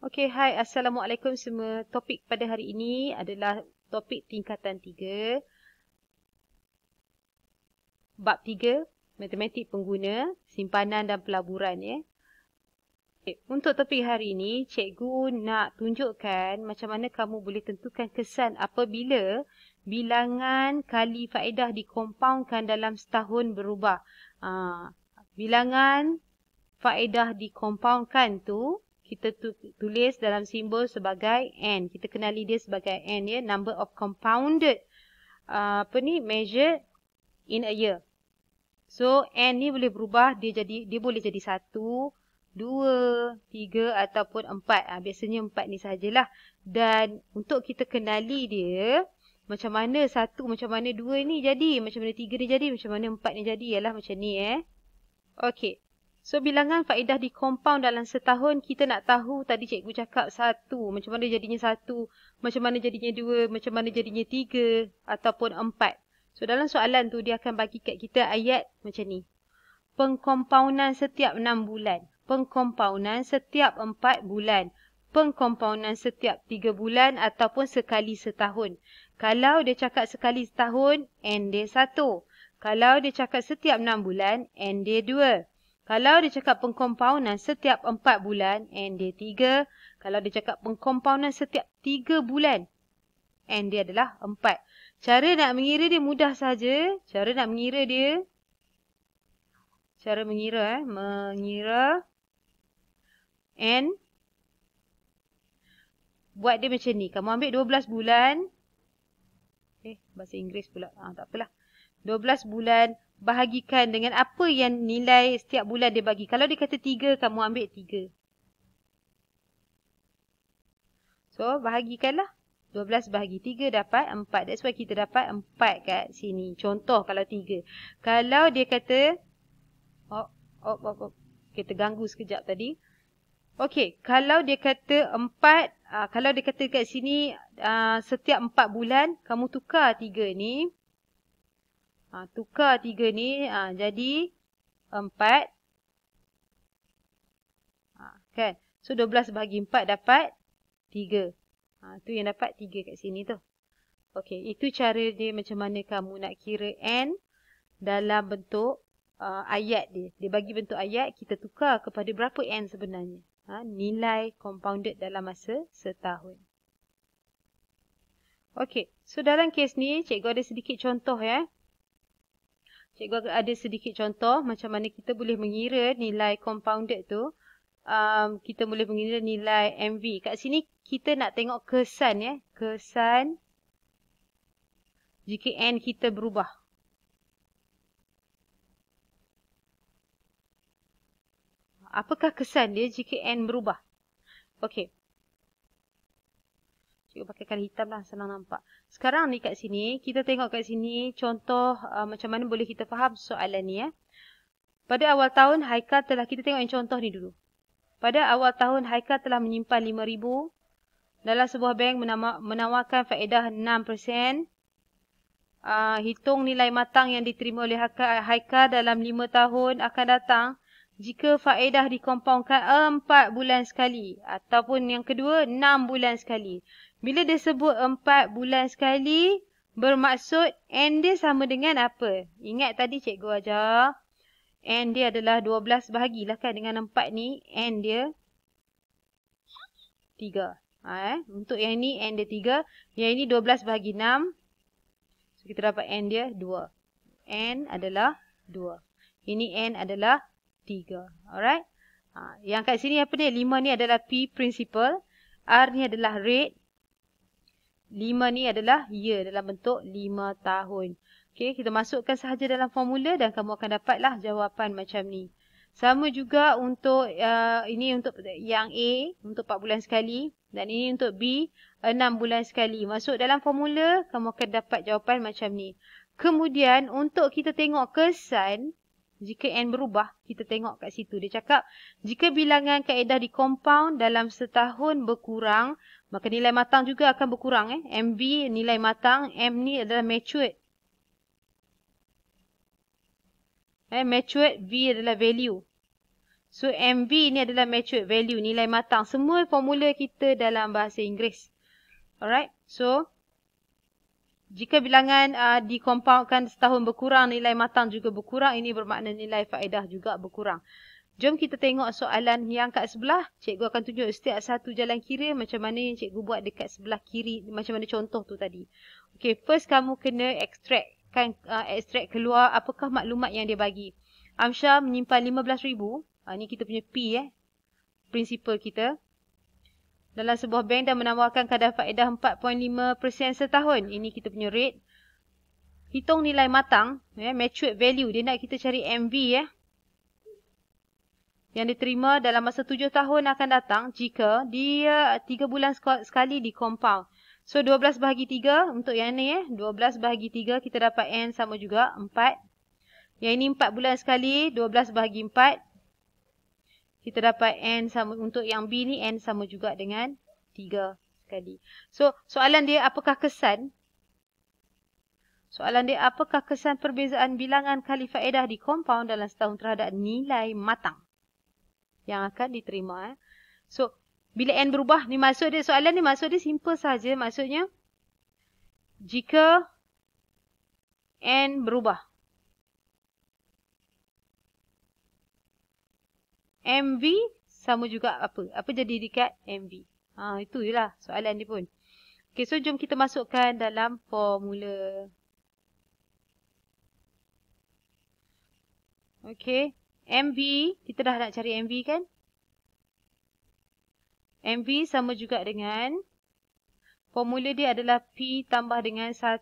Okey, hai. Assalamualaikum semua. Topik pada hari ini adalah topik tingkatan 3. Bab 3, Matematik Pengguna, Simpanan dan Pelaburan. Ya. Untuk topik hari ini, cikgu nak tunjukkan macam mana kamu boleh tentukan kesan apabila bilangan kali faedah dikompaundkan dalam setahun berubah. Bilangan faedah dikompaundkan tu, kita tulis dalam simbol sebagai N. Kita kenali dia sebagai N, ya. Number of compounded measure in a year. So N ni boleh berubah, dia boleh jadi 1, 2, 3 ataupun 4. Biasanya 4 ni sajalah. Dan untuk kita kenali dia, macam mana 1, macam mana 2 ni jadi, macam mana 3 ni jadi, macam mana 4 ni jadi, ialah macam ni. Okey. So, bilangan faedah dikompaund dalam setahun, kita nak tahu tadi cikgu cakap 1. Macam mana jadinya 1, macam mana jadinya 2, macam mana jadinya 3 ataupun 4. So, dalam soalan tu dia akan bagi kat kita ayat macam ni. Pengkompaundan setiap 6 bulan. Pengkompaundan setiap 4 bulan. Pengkompaundan setiap 3 bulan ataupun sekali setahun. Kalau dia cakap sekali setahun, N dia 1. Kalau dia cakap setiap 6 bulan, N dia 2. Kalau dia cakap pengkompaundan setiap 4 bulan, N dia 3. Kalau dia cakap pengkompaundan setiap 3 bulan, N dia adalah 4. Cara nak mengira dia mudah saja. Cara mengira N. Buat dia macam ni. Kamu ambil 12 bulan. Bahasa Inggeris pula. Tak apalah. 12 bulan bahagikan dengan apa yang nilai setiap bulan dia bagi. Kalau dia kata 3, kamu ambil 3. So, bahagikanlah. 12 bahagi 3 dapat 4. That's why kita dapat 4 kat sini. Contoh kalau 3. Kalau dia kata... Kita ganggu sekejap tadi. Okey, kalau dia kata 4, kalau dia kata kat sini setiap 4 bulan, kamu tukar 3 ni. Tukar 3 ni jadi 4. Kan? So 12 bahagi 4 dapat 3. Tu yang dapat 3 kat sini tu. Okey, itu cara dia macam mana kamu nak kira N dalam bentuk ayat dia. Dia bagi bentuk ayat, kita tukar kepada berapa N sebenarnya. Nilai compounded dalam masa setahun. Okey, so dalam kes ni cikgu ada sedikit contoh ya. Cikgu ada sedikit contoh macam mana kita boleh mengira nilai compounded tu. Kita boleh mengira nilai MV. Kat sini kita nak tengok kesan ya. Kesan jika N kita berubah. Apakah kesan dia jika N berubah? Okey. Cikgu pakai kali hitam lah, senang nampak. Sekarang ni kat sini, kita tengok kat sini contoh macam mana boleh kita faham soalan ni ya. Pada awal tahun, Haikal telah, kita tengok yang contoh ni dulu. Pada awal tahun, Haikal telah menyimpan RM5,000 dalam sebuah bank menawarkan faedah 6%. Hitung nilai matang yang diterima oleh Haikal dalam 5 tahun akan datang jika faedah dikompaundkan 4 bulan sekali. Ataupun yang kedua, 6 bulan sekali. Bila dia sebut 4 bulan sekali, bermaksud N dia sama dengan apa? Ingat tadi cikgu ajar. N dia adalah 12 bahagilah kan dengan 4 ni. N dia 3. Untuk yang ni N dia 3. Yang ini 12 bahagi 6. So kita dapat N dia 2. N adalah 2. Ini N adalah 3. Alright. Yang kat sini apa ni? 5 ni adalah P principal. R ni adalah rate. 5 ni adalah year dalam bentuk 5 tahun. Okey, kita masukkan sahaja dalam formula dan kamu akan dapatlah jawapan macam ni. Sama juga untuk ini untuk yang A untuk 4 bulan sekali dan ini untuk B 6 bulan sekali. Masuk dalam formula, kamu akan dapat jawapan macam ni. Kemudian untuk kita tengok kesan jika N berubah, kita tengok kat situ. Dia cakap, jika bilangan kaedah dikompaund dalam setahun berkurang, maka nilai matang juga akan berkurang. MV nilai matang, M ni adalah matured. Matured, V adalah value. So MV ni adalah matured value, nilai matang. Semua formula kita dalam bahasa Inggeris. Alright. So jika bilangan dikompaundkan setahun berkurang, nilai matang juga berkurang. Ini bermakna nilai faedah juga berkurang. Jom kita tengok soalan yang kat sebelah. Cikgu akan tunjuk setiap satu jalan kira macam mana yang cikgu buat dekat sebelah kiri. Macam mana contoh tu tadi. Okay, first kamu kena extract keluar apakah maklumat yang dia bagi. Amsyar menyimpan 15,000. Ni kita punya P prinsipal kita. Dalam sebuah bank dan menawarkan kadar faedah 4.5% setahun. Ini kita punya rate. Hitung nilai matang. Matured value. Dia nak kita cari MV yang diterima dalam masa 7 tahun akan datang jika dia 3 bulan sekali di compound. So 12 bahagi 3 untuk yang ni 12 bahagi 3 kita dapat N sama juga 4. Yang ini 4 bulan sekali, 12 bahagi 4. Kita dapat N sama, untuk yang B ni N sama juga dengan 3 sekali. So soalan dia apakah kesan? Soalan dia apakah kesan perbezaan bilangan kali faedah di compound dalam setahun terhadap nilai matang yang akan diterima. So, bila N berubah, ni maksud dia, soalan ni maksud dia simple saja. Maksudnya, jika N berubah, MV sama juga apa? Apa jadi dekat MV? Itu je lah soalan dia pun. Okay, so jom kita masukkan dalam formula. Okay. MV, kita dah nak cari MV kan? MV sama juga dengan, formula dia adalah P tambah dengan 1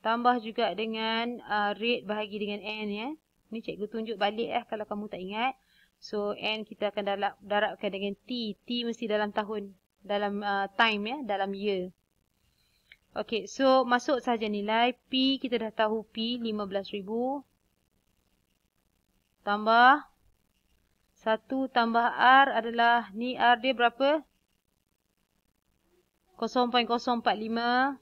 tambah juga dengan rate bahagi dengan N Ni cikgu tunjuk balik kalau kamu tak ingat. So N kita akan darabkan dengan T. T mesti dalam tahun, dalam time dalam year. Okay, so masuk saja nilai. P kita dah tahu P 15,000. Tambah 1 tambah R adalah, ni R dia berapa? 0.045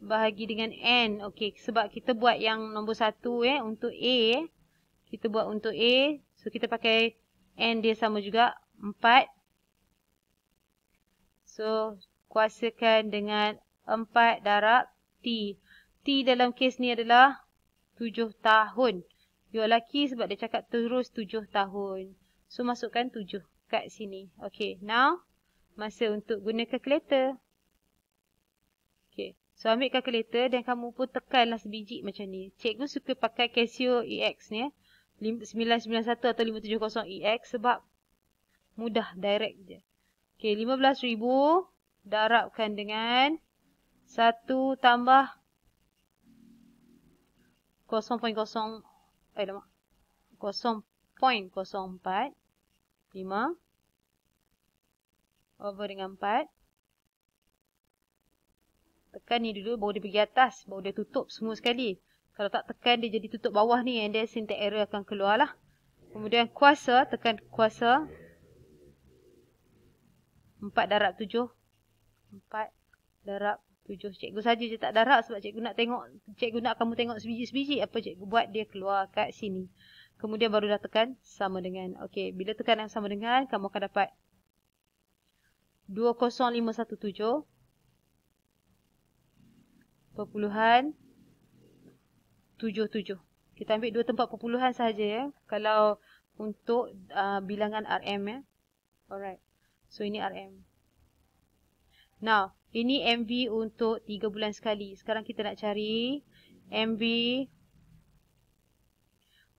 bahagi dengan N. Okey, sebab kita buat yang nombor 1 untuk A. Kita buat untuk A. So kita pakai N dia sama juga 4. So kuasakan dengan 4 darab T. T dalam kes ni adalah 7 tahun. You're lucky sebab dia cakap terus 7 tahun. So, masukkan 7 kat sini. Okay, now, masa untuk guna calculator. Okay, so ambil calculator dan kamu pun tekanlah sebiji macam ni. Cikgu suka pakai Casio EX ni 991 atau 570 EX sebab mudah, direct je. Okay, 15,000 darabkan dengan 1 tambah 0.04 5 over dengan 4. Tekan ni dulu, baru dia pergi atas, baru dia tutup semua sekali. Kalau tak tekan, dia jadi tutup bawah ni, and then syntax error akan keluar lah. Kemudian kuasa, tekan kuasa. 4 darab 7. 4 darab 7. Cikgu saja je tak darab sebab cikgu nak kamu tengok sebiji-sebiji apa cikgu buat, dia keluar kat sini. Kemudian baru dah tekan sama dengan. Okey, bila tekan yang sama dengan, kamu akan dapat 20517 perpuluhan 77. Kita ambil dua tempat perpuluhan sahaja kalau untuk bilangan RM Alright. So ini RM. Now, ini MV untuk 3 bulan sekali. Sekarang kita nak cari MV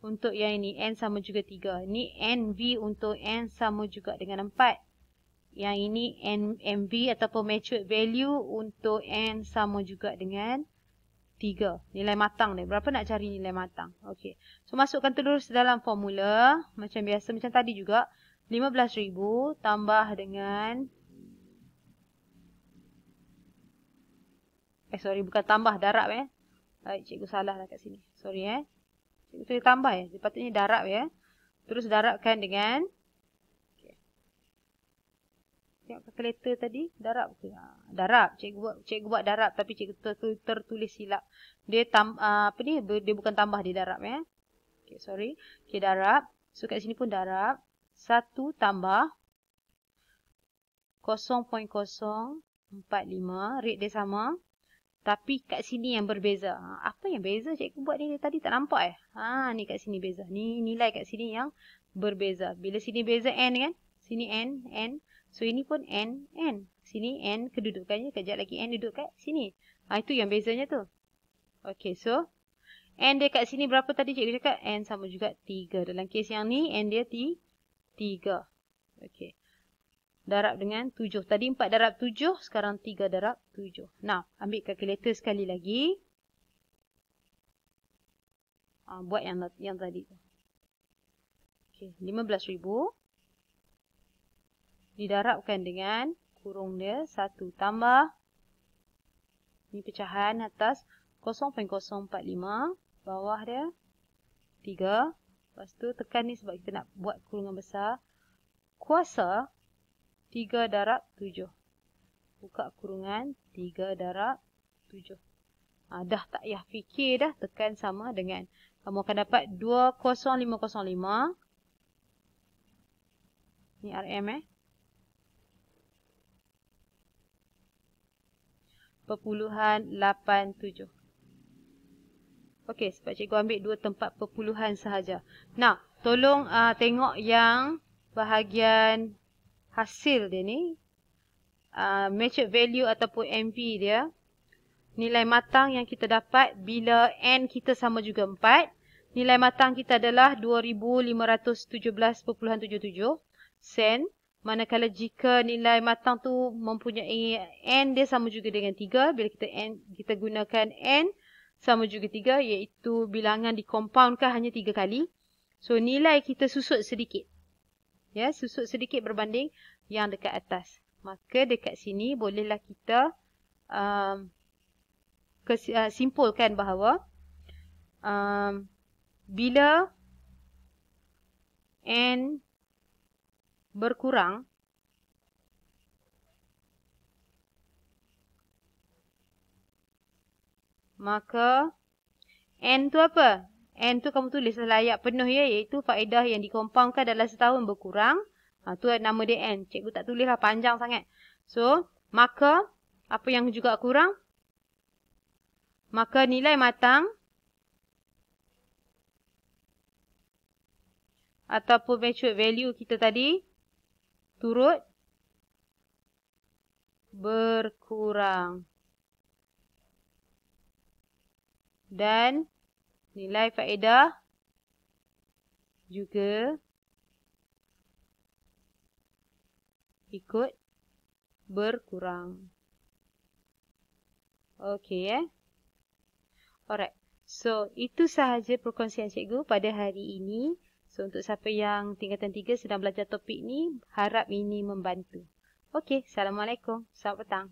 untuk yang ini. N sama juga 3. Ini NV untuk N sama juga dengan 4. Yang ini MV ataupun matured value untuk N sama juga dengan 3. Nilai matang dia. Berapa nak cari nilai matang? Okey. So, masukkan terus dalam formula. Macam biasa. Macam tadi juga. 15,000 tambah dengan... sorry. Bukan tambah. Darab cikgu salah lah kat sini. Sorry Cikgu tulis tambah Sepatutnya darab Terus darabkan dengan... Tengok kalkulator tadi, darab ke? Darab. Cikgu buat darab tapi cikgu tertulis silap. Dia dia bukan tambah, dia darab Okay, sorry. Okay, darab. So, kat sini pun darab. 1 tambah 0.045. Rate dia sama. Tapi kat sini yang berbeza. Apa yang beza cikgu buat ni tadi tak nampak ni kat sini beza. Ni nilai kat sini yang berbeza. Bila sini beza N kan? Sini N. So, ini pun N. Sini N kedudukannya. Kejap lagi N duduk kat sini. Itu yang bezanya tu. Okay, so N dia kat sini berapa tadi cikgu cakap? N sama juga 3. Dalam kes yang ni, N dia 3. Okay. Darab dengan 7. Tadi 4 darab 7, sekarang 3 darab 7. Nah, ambil kalkulator sekali lagi. Buat yang tadi. Okay, 15,000. Didarabkan dengan kurung dia 1 tambah. Ini pecahan atas 0.045. Bawah dia 3. Lepas tu tekan ni sebab kita nak buat kurungan besar. Kuasa 3 darab 7. Buka kurungan 3 darab 7. Dah tak payah fikir dah. Tekan sama dengan. Kamu akan dapat 20505. Ni RM .87. Okey, sebab cikgu ambil 2 tempat perpuluhan sahaja. Nah, tolong tengok yang bahagian hasil dia ni. Measured value ataupun MP dia. Nilai matang yang kita dapat bila N kita sama juga 4. Nilai matang kita adalah 2,517.77 sen. Manakala jika nilai matang tu mempunyai N dia sama juga dengan 3. Bila kita gunakan N sama juga 3, iaitu bilangan dikompaundkan hanya 3 kali. So, nilai kita susut sedikit. Ya, susut sedikit berbanding yang dekat atas. Maka dekat sini bolehlah kita simpulkan bahawa bila N berkurang, maka N tu apa? N tu kamu tulis layak penuh ya, iaitu faedah yang dikompaundkan dalam setahun berkurang. Tu nama dia N. Cikgu tak tulislah panjang sangat. So, maka apa yang juga kurang? Maka nilai matang ataupun measured value kita tadi turut berkurang. Dan nilai faedah juga ikut berkurang. Okey Alright. So, itu sahaja perkongsian cikgu pada hari ini. So, untuk siapa yang tingkatan 3 sedang belajar topik ni, harap ini membantu. Okey, Assalamualaikum. Selamat petang.